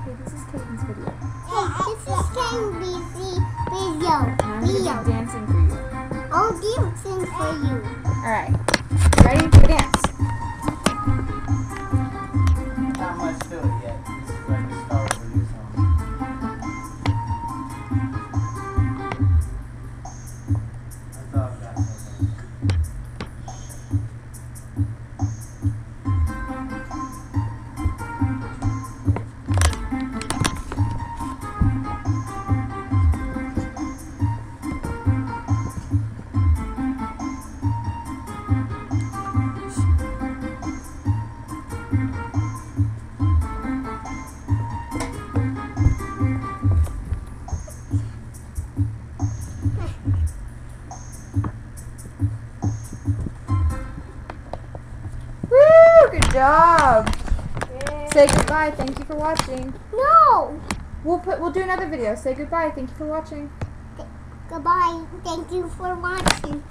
Okay, this is Caden's video. Hey, this is Caden's video. And I'm going to be dancing for you. I'll dancing for you. Alright. Ready to dance? Not much to it yet. This is like the start of a new song. I thought of that something. Woo! Good job! Say goodbye. Thank you for watching. No. We'll do another video. Say goodbye. Thank you for watching. Goodbye. Thank you for watching.